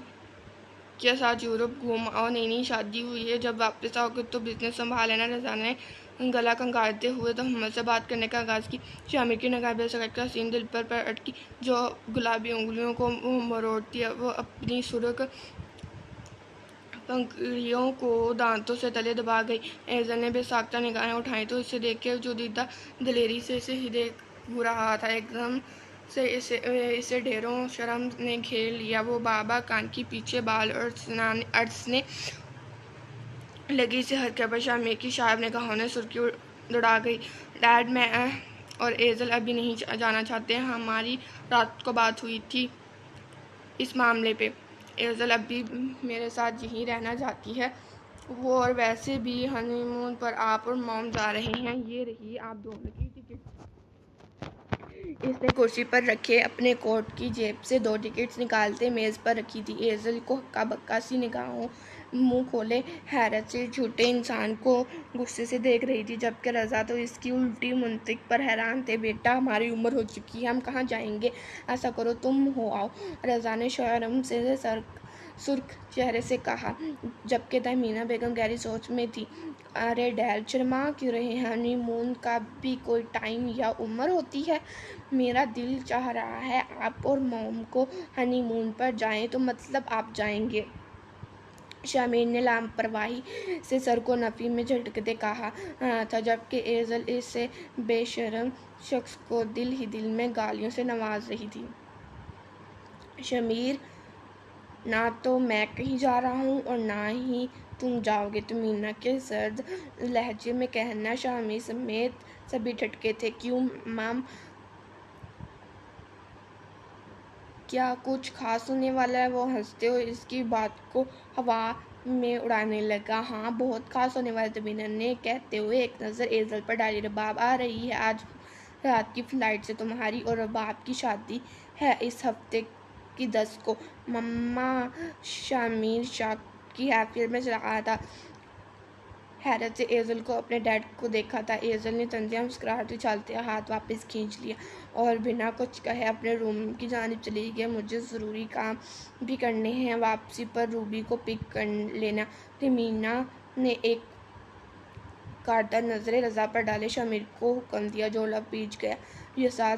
के साथ यूरोप घूम आओ, नई शादी हुई है, जब वापस आओगे तो बिजनेस संभाल लेना। रज़ा ने गला कंगालते हुए तहम्मुल से बात करने का आगाज़ की। शामिर की निगाह बेसकत का हसीन दिल पर अटकी, जो गुलाबी उंगलियों को मरोड़ती है। वो अपनी सुर्ख पंखुड़ियों को दांतों से तले दबा गई। एज़ल ने बेसाख्ता निगाहें उठाई तो इसे देख के जो दीदा दिलेरी से इसे ही देख रहा था। एकदम से इसे ढेरों शर्म ने घेर लिया। वो बाबा कान के पीछे बाल अड़सने लगी। इसे हरकत पर शामिर की शायब निगाहों ने सुर्खी उड़ा गई। डैड, मैं और एज़ल अभी नहीं जाना चाहते। हमारी रात को बात हुई थी इस मामले पे। एज़ल अभी मेरे साथ यहीं रहना चाहती है वो, और वैसे भी हनीमून पर आप और मॉम जा रहे हैं। ये रही आप दोनों की टिकट। इसने कुर्सी पर रखे अपने कोट की जेब से 2 टिकट्स निकालते मेज़ पर रखी थी। एज़ल को हक्का बक्का सी निगाहों मुंह खोले हैरत से झूठे इंसान को गुस्से से देख रही थी, जबकि रज़ा तो इसकी उल्टी मंतिक पर हैरान थे। बेटा, हमारी उम्र हो चुकी है, हम कहाँ जाएंगे? ऐसा करो तुम हो आओ, रज़ा ने शर्म से सुर्ख चेहरे से कहा, जबकि तमीना बेगम गहरी सोच में थी। अरे डैड, शर्मा क्यों रहे हैं? हनीमून का भी कोई टाइम या उम्र होती है? मेरा दिल चाह रहा है आप और मॉम को हनीमून पर जाएं, तो मतलब आप जाएंगे। शामिर ने लापरवाही से सर को नफ़ी में झटकते कहा था, जबकि एज़ल इससे बेशर्म शख्स को दिल ही दिल में गालियों से नवाज रही थी। शमीर, ना तो मैं कहीं जा रहा हूँ और ना ही तुम जाओगे, तमीना के सर्द लहजे में कहना शामिर समेत सभी ठटके थे। क्यों माम, क्या कुछ खास होने वाला है? वो हंसते हुए इसकी बात को हवा में उड़ाने लगा। हाँ, बहुत खास होने वाला, तमीना ने कहते हुए एक नज़र एज़ल पर डाली। रबाब आ रही है आज रात की फ़्लाइट से। तुम्हारी और रबाब की शादी है इस हफ्ते की 10 को। मम्मा, शामिर शाक की हैफियत में चला रहा था। हैरत से एज़ल को अपने डैड को देखा था। एज़ल ने तंजिया मुस्कुराहट उछालते हाथ वापस खींच लिया और बिना कुछ कहे अपने रूम की जानिब चली गई। मुझे ज़रूरी काम भी करने हैं, वापसी पर रूबी को पिक कर लेना। तमीना ने एक काटता नज़रें रज़ा पर डाले शामिर को हुक्म दिया, जो लपीच गया। ये साल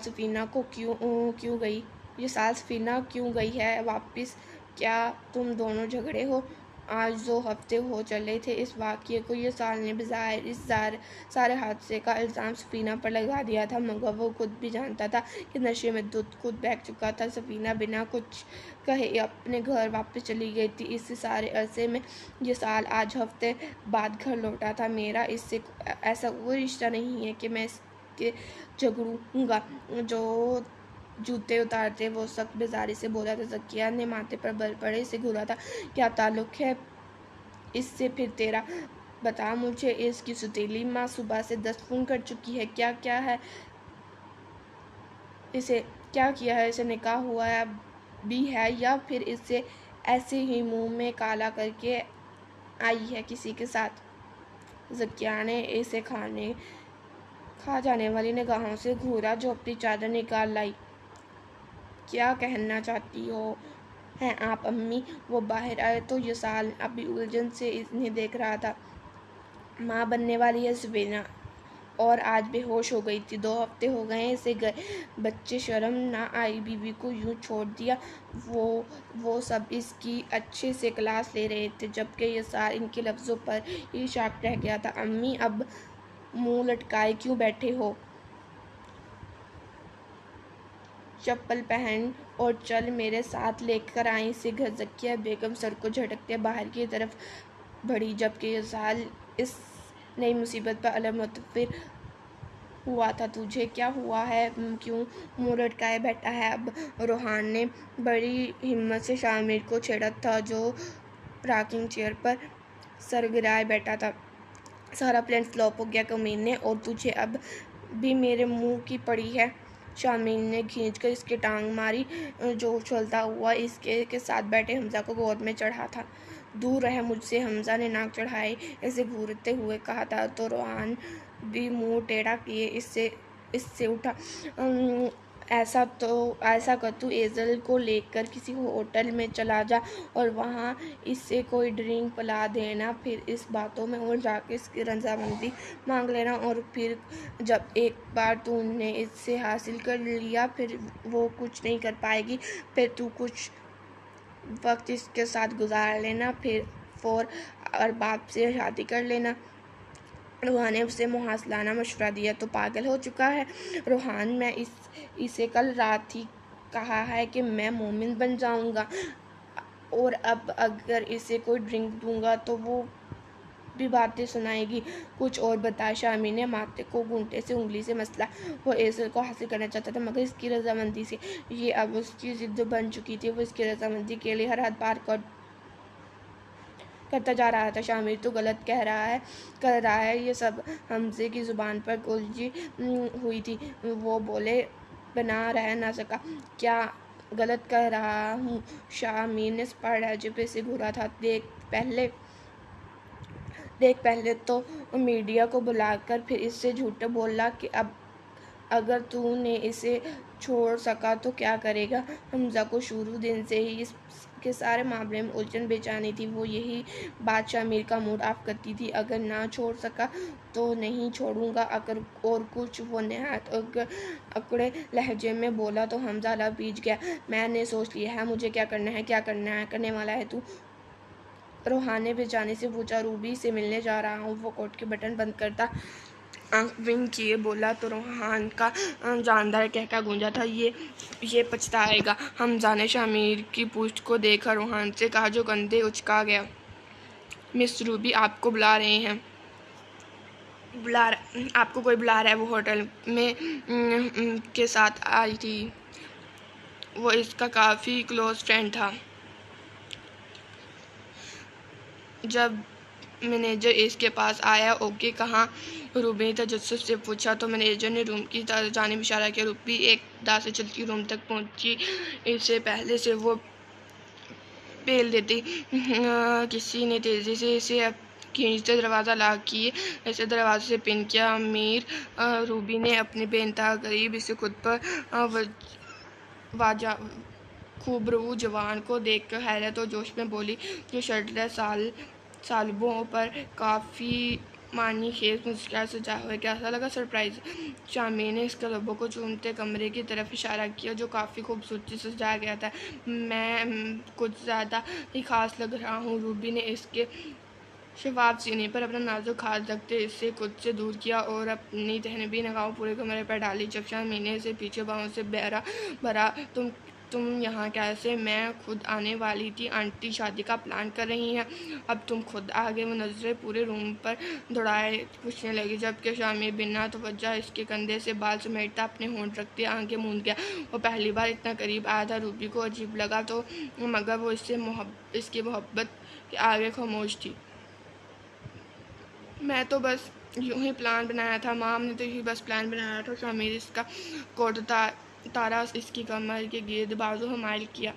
सफ़ीना क्यों गई है वापस? क्या तुम दोनों झगड़े हो? आज 2 हफ्ते हो चले थे इस वाक़ये को। ये साल ने बज़ाहिर इस सारे हादसे का इल्ज़ाम सफ़ीना पर लगा दिया था, मगर वो खुद भी जानता था कि नशे में दूध खुद बह चुका था। सफ़ीना बिना कुछ कहे अपने घर वापस चली गई थी। इस सारे अरसे में ये साल आज हफ्ते बाद घर लौटा था। मेरा इससे ऐसा कोई रिश्ता नहीं है कि मैं इसके झगड़ूंगा। जो जूते उतारते वो सख्त बेजारी से बोला था। ज़किया ने माथे पर बल पड़े से घूरा था। क्या ताल्लुक़ है इससे फिर तेरा? बता मुझे। इसकी सुतीली माँ सुबह से 10 फ़ोन कर चुकी है। क्या क्या है इसे? क्या किया है इसे? निकाह हुआ है भी है या फिर इससे ऐसे ही मुंह में काला करके आई है किसी के साथ? ज़किया ने इसे खा जाने वाली निगाहों से घूरा, जो अपनी चादर निकाल लाई। क्या कहना चाहती हो हैं आप अम्मी? वो बाहर आए तो ये साल अभी उलझन से इन्हें देख रहा था। माँ बनने वाली है सफ़ीना, और आज बेहोश हो गई थी। 2 हफ्ते हो गए इसे गए। बच्चे शर्म ना आई बीवी को यूं छोड़ दिया। वो सब इसकी अच्छे से क्लास ले रहे थे, जबकि ये सार इनके लफ्ज़ों पर ही शक रह गया था। अम्मी अब मुंह लटकाए क्यों बैठे हो? चप्पल पहन और चल, मेरे साथ लेकर आई इसे घर। ज़किया बेगम सर को झटकते बाहर की तरफ बढ़ी, जबकि ये साल इस नई मुसीबत पर अलग मुतफिर हुआ था। तुझे क्या हुआ है? क्यों मुंह लटकाए बैठा है? अब रोहान ने बड़ी हिम्मत से शामिर को छेड़ा था, जो रॉकिंग चेयर पर सर गिराए बैठा था। सारा प्लान फ्लॉप हो गया कमीने, और तुझे अब भी मेरे मुंह की पड़ी है। शामिर ने खींचकर इसके टांग मारी, जो उछलता हुआ इसके के साथ बैठे हमजा को गोद में चढ़ा था। दूर रह मुझसे, हमजा ने नाक चढ़ाए इसे घूरते हुए कहा था। तो रोहान भी मुंह टेढ़ा किए इससे उठा। ऐसा कर, तू एजल को लेकर किसी होटल में चला जा और वहाँ इससे कोई ड्रिंक पिला देना। फिर इस बातों में और जाके इसकी रजामंदी मांग लेना, और फिर जब एक बार तूने इससे हासिल कर लिया, फिर वो कुछ नहीं कर पाएगी। फिर तू कुछ वक्त इसके साथ गुजार लेना, फिर फौर और बाप से शादी कर लेना। रोहान ने उसे मुहासलाना मशवरा दिया। तो पागल हो चुका है रोहान? मैं इसे कल रात ही कहा है कि मैं मोमिन बन जाऊंगा, और अब अगर इसे कोई ड्रिंक दूंगा तो वो भी बातें सुनाएगी। कुछ और बता। शामी ने माथे को घूंटे से उंगली से मसला। वो एसर को हासिल करना चाहता था, मगर इसकी रजामंदी से। ये अब उसकी जिद बन चुकी थी। वो इसकी रजामंदी के लिए हर हद पार करता जा रहा था। शामिर तो गलत कर रहा है। ये सब हमजे की ज़ुबान पर गुलजी हुई थी। वो बोले बना रह ना सका। क्या गलत कर रहा हूँ? शामिर ने स्पाइडर पे से घूरा था। देख पहले तो मीडिया को बुलाकर फिर इससे झूठ बोला कि अब अगर तूने इसे छोड़ सका तो क्या करेगा। हमजा को शुरू दिन से ही इसके सारे मामले में उलझन बेचैनी थी। वो यही बात शामिर का मूड ऑफ करती थी। अगर ना छोड़ सका तो नहीं छोड़ूंगा, अगर और कुछ। वो नहायत अकड़े लहजे में बोला तो हमजा लब बीज गया। मैंने सोच लिया है मुझे क्या करना है करने वाला है तू? रोहान ने बेचाने से पूछा। रूबी से मिलने जा रहा हूँ। वो कोट के बटन बंद करता आंख विंग किए बोला। तो रोहान का जानदार कहका गूंजा था, ये पछताएगा। हमजा ने शामिर की पूछ को देखा रोहान से कहा, जो कंधे उचका गया। मिस रूबी आपको बुला रहे हैं। आपको कोई बुला रहा है। वो होटल में के साथ आई थी। वो इसका काफ़ी क्लोज फ्रेंड था। जब मैनेजर इसके पास आया, ओके कहाँ? रूबी ने तजस्सुस से पूछा। तो मैनेजर ने रूम की जानिब इशारा किया। रूबी एक दांत से चलती रूम तक पहुंची। इससे पहले से वो पेल देती। किसी ने तेज़ी से इसे खींचते दरवाज़ा लॉक किए, ऐसे दरवाजे से पिन किया। अमीर रूबी ने अपने बेइंतहा करीब इसे खुद पर खूबरू जवान को देखकर हैरत और जोश में बोली, जो शर्टलेस सालबों पर काफ़ी मानी खेज मुस्कुराहट सजा हुआ। कैसा लगा सरप्राइज़? शामी ने इसके लबों को चूमते कमरे की तरफ इशारा किया, जो काफ़ी खूबसूरती से सजाया गया था। मैं कुछ ज़्यादा ही ख़ास लग रहा हूँ। रूबी ने इसके शफाफ सीने पर अपना नाजुक हाथ रखते इससे खुद से दूर किया और अपनी तहनबी निगाहों पूरे कमरे पर डाली। जब शामी से पीछे बाहों से भरा, तुम यहाँ कैसे? मैं खुद आने वाली थी। आंटी शादी का प्लान कर रही हैं। अब तुम खुद आ गए। वो नजरें पूरे रूम पर दौड़ाए पूछने लगी, जबकि शामी बिना तवज्जो इसके कंधे से बाल समेटता अपने होंठ रखते आंखें मूंद गया। वो पहली बार इतना करीब आया था। रूबी को अजीब लगा तो, मगर वो इसकी मोहब्बत के आगे खामोश थी। मैं तो बस यूं ही प्लान बनाया था। माम ने तो यही बस प्लान बनाया था। शामिर इसका कोट तारा इसकी कमर के गिर्द बाजू हमाइल किया।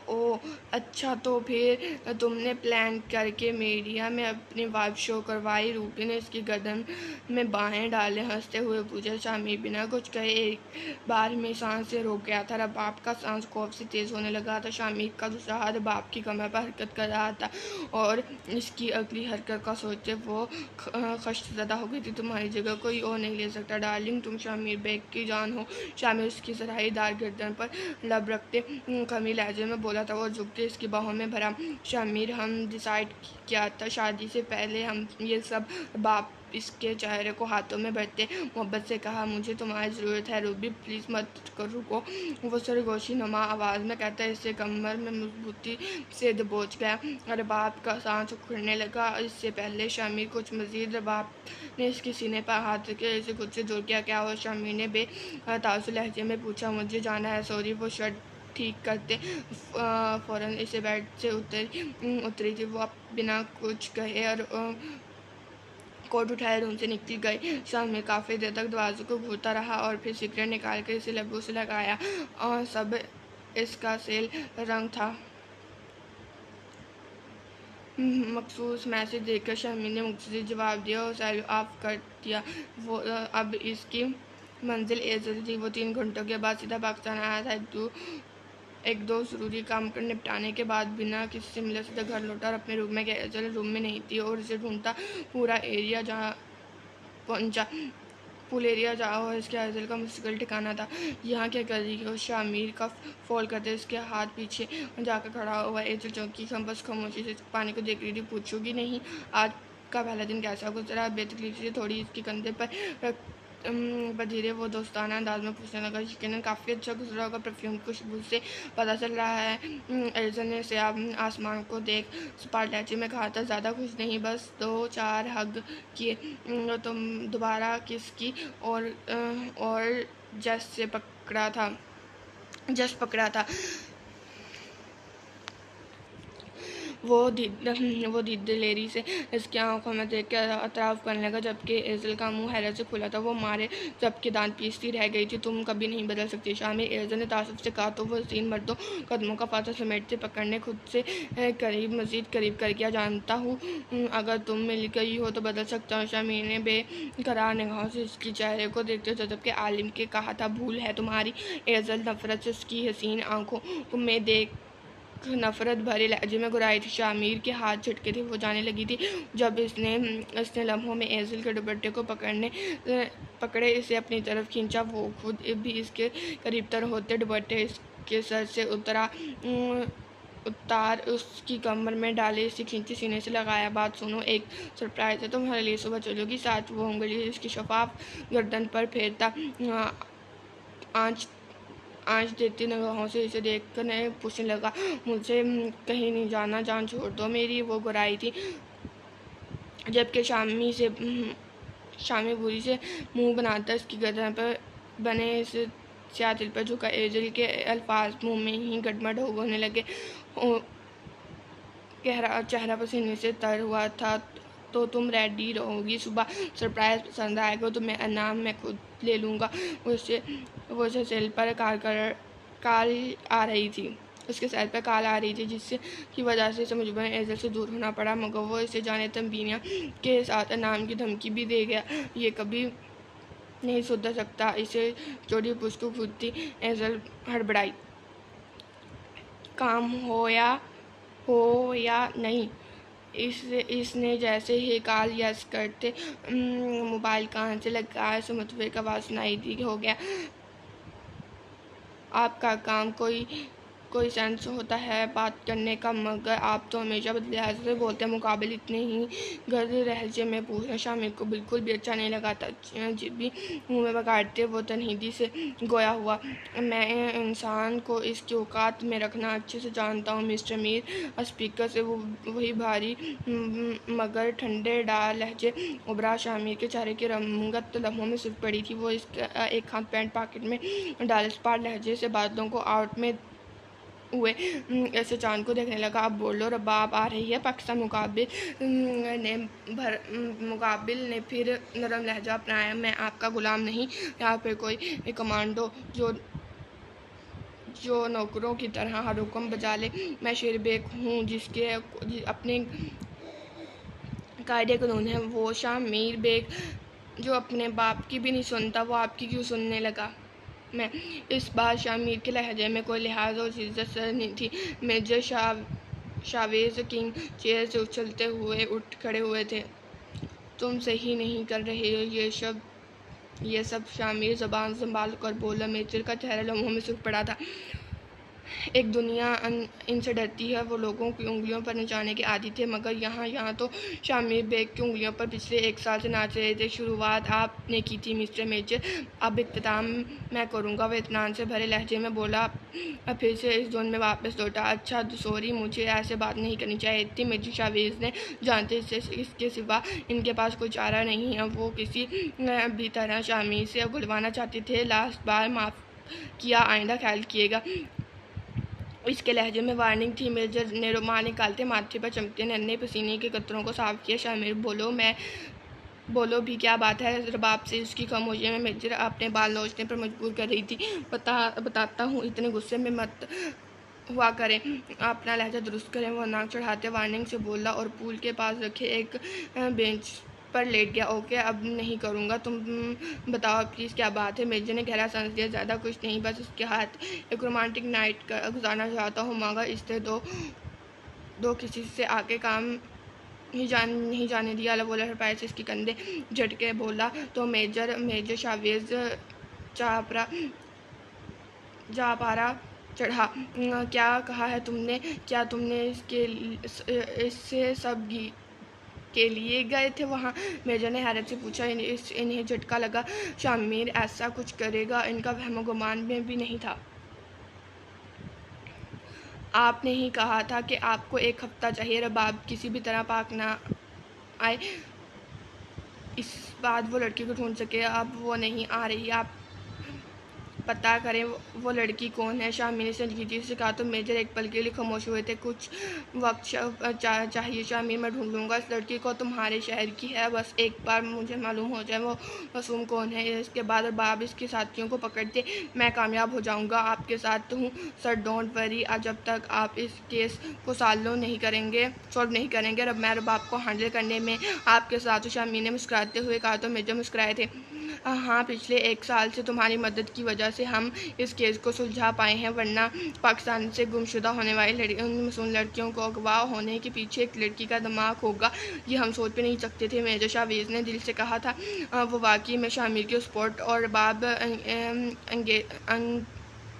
ओह अच्छा, तो फिर तुमने प्लान करके मीडिया में अपनी वाइफ शो करवाई। रूबी ने इसकी गर्दन में बाहें डाले हंसते हुए पूछा। शामिर बिना कुछ कहे एक बार में सांस से रोक गया था। रबाब का सांस खौफ से तेज होने लगा था। शामिर का दूसरा हाथ रबाब की कमर पर हरकत कर रहा था और इसकी अगली हरकत का सोचते वो खश्तज़दा हो गई थी। तुम्हारी जगह कोई और नहीं ले सकता डार्लिंग, तुम शामिर बेग की जान हो। शामिर उसकी सराहीदार गर्दन पर लब रखते कमी लहजे में बोला था। वो झुकते इसकी बाहों में भरा। शामिर, हम डिसाइड किया था शादी से पहले हम ये सब। बाप इसके चेहरे को हाथों में भरते मोहब्बत से कहा, मुझे तुम्हारी ज़रूरत है रूबी, प्लीज़ मत कर रुको। वो सरगोशी नुमा आवाज़ में कहता है। इससे कमर में मजबूती से दबोच गया। रबाब का सांस उखड़ने लगा। इससे पहले शामिर कुछ मजीद रबाब ने इसके सीने पर हाथ रखे इसे खुद से दूर किया। क्या हो? शामिर ने बेतासुर लहजे में पूछा। मुझे जाना है, सॉरी। वो शर्ट ठीक करते फ़ौरन इसे बेड से उतरी थी। वो बिना कुछ कहे और कोट उठाए रूम से निकल गई। शामिर काफ़ी देर तक दरवाजे को घूरता रहा और फिर सिगरेट निकाल कर इसे लबों से लगाया और सब इसका सेल रंग था। मखसूस मैसेज देखकर शामिर ने मुख्तसर जवाब दिया और सेल ऑफ कर दिया। वो अब इसकी मंजिल एजल थी। वो 3 घंटों के बाद सीधा पाकिस्तान आया था। एक दो ज़रूरी काम कर निपटाने के बाद बिना किसी से मिले सीधा घर लौटा और अपने रूम में गया। एजल रूम में नहीं थी और इसे ढूंढता पूरा एरिया जहाँ पहुँचा। पुल एरिया जहाँ इसके एजल का मुश्किल ठिकाना था। यहाँ क्या कर रही हो? शामिर का फॉल करते इसके हाथ पीछे जाकर खड़ा हुआ। एजल चौंकी बस खामोशी से पानी को देख रही थी। पूछूगी नहीं आज का पहला दिन कैसा गुजरा? बेतकलीफ से थोड़ी इसके कंधे पर धीरे वो दोस्ताना अंदाज में पूछने लगा। यकीनन काफ़ी अच्छा गुजरा होगा, परफ्यूम की खुशबू से पता चल रहा है। एजल ने से आसमान को देख सपाट लहजे में कहा था। ज़्यादा खुश नहीं, बस 2-4 हग किए। तुम दोबारा किसकी और जस पकड़ा था। वो दिलेरी से इसकी आंखों में देख कर अतराफ़ करने लगा, जबकि एजल का मुंह हैरत से खुला था। वो मारे जबकि दांत पीसती रह गई थी। तुम कभी नहीं बदल सकती शामिर, एजल ने तासुब से कहा। तो वो 3 मर्दों कदमों का फासला समेटते पकड़ने खुद से मज़ीद करीब कर गया। जानता हूँ अगर तुम मिल गई हो तो बदल सकता हूँ। शामिर ने बेकरार निगाहों से इसकी चेहरे को देखते जबकि आलिम के कहा था, भूल है तुम्हारी। एजल नफरत से उसकी हसीन आंखों में देख नफरत भरे लहजे में घुराई थी। शामिर के हाथ झटके थे। वो जाने लगी थी जब इसने लम्हों में एजल के दुपट्टे को पकड़े इसे अपनी तरफ खींचा। वो खुद भी इसके करीब तर होते दुपट्टे इसके सर से उतार उसकी कमर में डाले इसे खींचे सीने से लगाया। बात सुनो, एक सरप्राइज है तुम्हारे लिए, सुबह चलोगी साथ? वो उंगली इसकी शफाफ गर्दन पर फेरता आँच देती निगाहों से इसे देखकर ने पूछने लगा, मुझे कहीं नहीं जाना, जान छोड़ दो मेरी। वो गुराई थी जबकि शामी बुरी से मुंह बनाता इसकी गर्दन पर बने इस स्याह दिल पर झुका। एजल के अल्फाज मुंह में ही गड़बड़ होने लगे। चेहरा पसीने से तर हुआ था। तो तुम रेडी रहोगी? सुबह सरप्राइज पसंद आएगा तो मैं इनाम मैं खुद ले लूँगा। वो उसे सेल पर काल आ रही थी उसके सेल पर काल आ रही थी जिससे की वजह से इसे मजबूरन एजल से दूर होना पड़ा। मगर वो इसे जाने तंबीनिया के साथ इनाम की धमकी भी दे गया। ये कभी नहीं सुधर सकता। इसे चोरी पुष्को खुद थी। एजल हड़बड़ाई, काम हो या नहीं? इसने जैसे ही कॉल यस करते मोबाइल कान से लगाया से मुतफिक का आवाज़ सुनाई दी। हो गया आपका काम? कोई सेंस होता है बात करने का? मगर आप तो हमेशा बदलियाज से बोलते हैं। मुकाबिल इतने ही गर्द लहजे में पूछना शामिर को बिल्कुल भी अच्छा नहीं लगा था। जब भी मुँह में बगाड़ते वो तनहीदी से गोया हुआ। मैं इंसान को इसकी औकात में रखना अच्छे से जानता हूँ मिस्टर मीर। स्पीकर से वो वही भारी मगर ठंडे डाल लहजे उभरा। शामिर के चेहरे की रंगत लम्हों में सिर्फ पड़ी थी। वो इसका एक हाथ पैंट पॉकेट में डाल स्पाट लहजे से बादलों को आउट में हुए ऐसे चांद को देखने लगा। अब बोलो रबाब आ रही है? पाकिस्तान मुकाबिल ने फिर नरम लहजा अपनाया। मैं आपका गुलाम नहीं, यहाँ पे कोई कमांडो जो नौकरों की तरह हर हुक्म बजा ले। मैं शेर बेग हूँ जिसके अपने कायदे कानून है। वो शामिर बेग जो अपने बाप की भी नहीं सुनता, वो आपकी क्यों सुनने लगा? मैं इस बार शामिर के लहजे में कोई लिहाज और इज्जत नहीं थी। मेजर शावेज किंग चेयर से उछलते हुए उठ खड़े हुए थे। तुम सही नहीं कर रहे हो ये सब। शामिर ज़बान संभाल कर बोला। मेजर का चेहरा लम्हों में सूख पड़ा था। एक दुनिया इनसे डरती है। वो लोगों की उंगलियों पर नचाने के आदी थे, मगर यहाँ तो शामिर बेग की उंगलियों पर पिछले 1 साल से नाच रहे थे। शुरुआत आपने की थी मिस्टर मेजर, अब इख्तिताम मैं करूँगा। वह इत्मीनान से भरे लहजे में बोला। फिर से इस जोन में वापस लौटा। अच्छा सॉरी, मुझे ऐसे बात नहीं करनी चाहिए थी। मेजर शावेज ने जानते से इसके सिवा इनके पास कोई चारा नहीं है। वो किसी भी तरह शामिर से गुलवाना चाहते थे। लास्ट बार माफ़ किया, आइंदा ख्याल किएगा। इसके लहजे में वार्निंग थी। मेजर ने रुमाल निकालते माथे पर चमकते नन्हे पसीने के कतरों को साफ किया। शामिर बोलो भी, क्या बात है? रबाब से उसकी खामोशी में मेजर अपने बाल नोचने पर मजबूर कर रही थी। बताता हूँ, इतने गुस्से में मत हुआ करें, अपना लहजा दुरुस्त करें। वो नाक चढ़ाते वार्निंग से बोला और पूल के पास रखे एक बेंच पर लेट गया। ओके, अब नहीं करूँगा। तुम बताओ प्लीज़, क्या बात है? मेजर ने गहरा सांस लिया। ज़्यादा कुछ नहीं, बस उसके हाथ एक रोमांटिक नाइट गुजारना चाहता हूँ, मगर इससे दो किसी से आके काम नहीं जाने दिया। बोला पैर से इसके कंधे झटके। बोला तो मेजर शावेज जा पारा चढ़ा। क्या कहा है तुमने? क्या तुमने इससे सब के लिए गए थे वहाँ? मेजर ने हैरत से पूछा। इन्हें झटका लगा। शामिर ऐसा कुछ करेगा इनका वहम गुमान में भी नहीं था। आपने ही कहा था कि आपको 1 हफ्ता चाहिए। रबाब किसी भी तरह पाक ना आए, इस बाद वो लड़की को ढूंढ सके। अब वो नहीं आ रही, आप पता करें वो लड़की कौन है। शामिर ने संजीदगी से कहा। तो मेजर एक पल के लिए खामोश हुए थे। कुछ वक्त चाहिए शामिर, मैं ढूंढ लूँगा इस लड़की को। तुम्हारे शहर की है, बस एक बार मुझे मालूम हो जाए वो मासूम कौन है। इसके बाद बाब इसके साथियों को पकड़ते मैं कामयाब हो जाऊँगा। आपके साथ हूँ सर, डोंट वरी। जब तक आप इस केस को सॉल्व नहीं करेंगे अब मैं रबाब को हैंडल करने में आपके साथ हूँ। शामिर ने मुस्कुराते हुए कहा। तो मेजर मुस्कुराए थे। हाँ, पिछले 1 साल से तुम्हारी मदद की वजह से हम इस केस को सुलझा पाए हैं, वरना पाकिस्तान से गुमशुदा होने वाली मासूम लड़कियों को अगवा होने के पीछे एक लड़की का दिमाग होगा, ये हम सोच भी नहीं सकते थे। मेजर शावेज ने दिल से कहा था। वो वाकई में शामिर के स्पोर्ट और बाब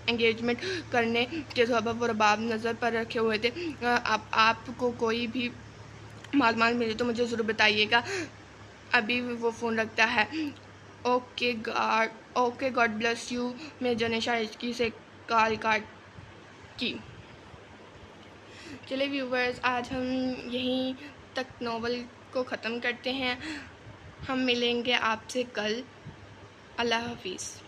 एंगेजमेंट करने के सबब वो रबाब नज़र पर रखे हुए थे। आपको कोई भी मालूमात मिले तो मुझे ज़रूर बताइएगा। अभी वो फ़ोन रखता है। Okay, God bless you. Major ने शाइस्ती से कॉल काट की। चलिए व्यूवर्स, आज हम यहीं तक नॉवल को ख़त्म करते हैं। हम मिलेंगे आपसे कल। अल्लाह हाफिज़।